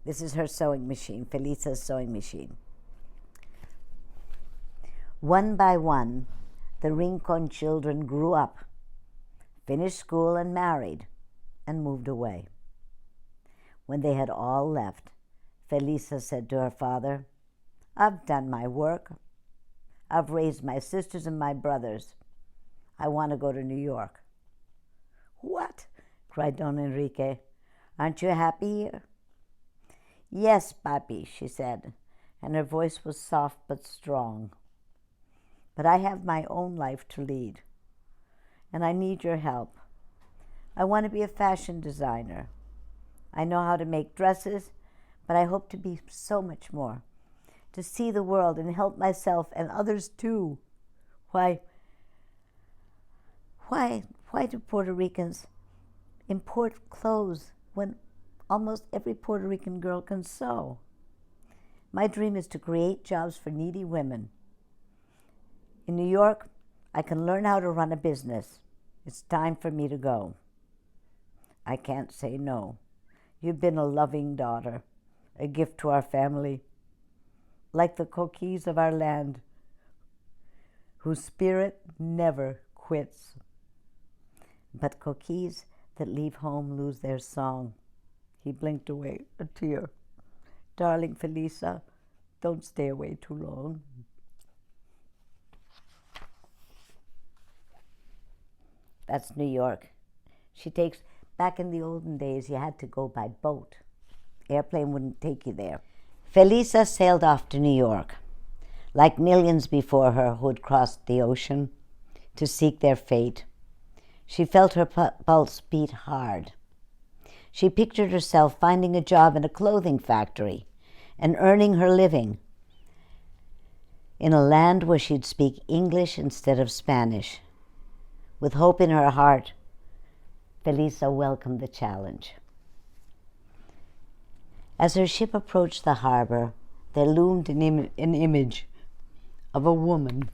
This is her sewing machine, Felisa's sewing machine. One by one, the Rincon children grew up, finished school and married, and moved away. When they had all left, Felisa said to her father, "I've done my work. I've raised my sisters and my brothers. I want to go to New York." "What?" cried Don Enrique. "Aren't you happy here?" "Yes, papi," she said, and her voice was soft but strong. "But I have my own life to lead, and I need your help. I want to be a fashion designer. I know how to make dresses, but I hope to be so much more, to see the world and help myself and others too. Why do Puerto Ricans import clothes when almost every Puerto Rican girl can sew? My dream is to create jobs for needy women. In New York, I can learn how to run a business. It's time for me to go." "I can't say no. You've been a loving daughter, a gift to our family, like the Coquís of our land, whose spirit never quits." "But Coquís that leave home lose their song." He blinked away a tear. "Darling Felisa, don't stay away too long." That's New York. She takes, back in the olden days, you had to go by boat. Airplane wouldn't take you there. Felisa sailed off to New York, like millions before her who had crossed the ocean to seek their fate. She felt her pulse beat hard. She pictured herself finding a job in a clothing factory and earning her living in a land where she'd speak English instead of Spanish. With hope in her heart, Felisa welcomed the challenge. As her ship approached the harbor, there loomed an image of a woman,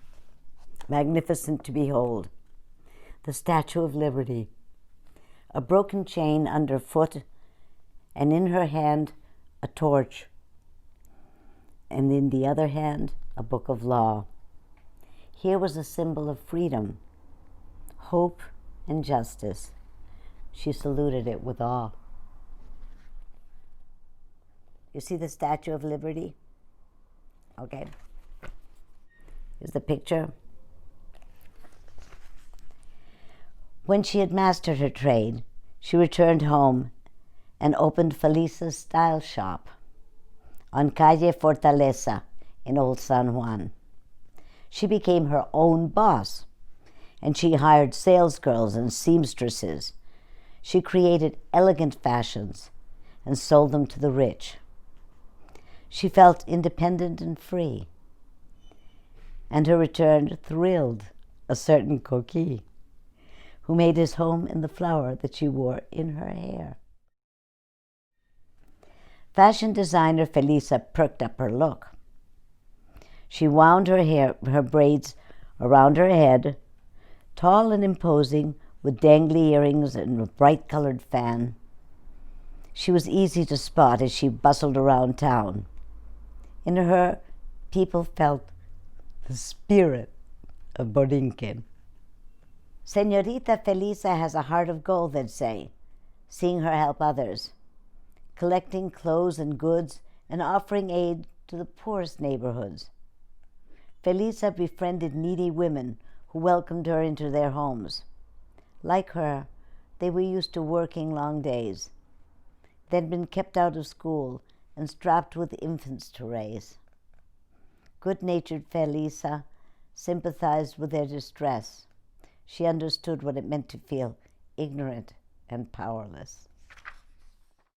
magnificent to behold, the Statue of Liberty, a broken chain underfoot, and in her hand a torch, and in the other hand a book of law. Here was a symbol of freedom, hope, and justice. She saluted it with awe. You see the Statue of Liberty? Okay. Here's the picture. When she had mastered her trade, she returned home and opened Felisa's Style Shop on Calle Fortaleza in Old San Juan. She became her own boss, and she hired salesgirls and seamstresses. She created elegant fashions and sold them to the rich. She felt independent and free, and her return thrilled a certain Coquí, who made his home in the flower that she wore in her hair. Fashion designer Felisa perked up her look. She wound her braids around her head, tall and imposing, with dangly earrings and a bright-colored fan. She was easy to spot as she bustled around town. In her, people felt the spirit of Borinquen. "Señorita Felisa has a heart of gold," they'd say, seeing her help others, collecting clothes and goods and offering aid to the poorest neighborhoods. Felisa befriended needy women who welcomed her into their homes. Like her, they were used to working long days. They'd been kept out of school and strapped with infants to raise. Good-natured Felisa sympathized with their distress. She understood what it meant to feel ignorant and powerless.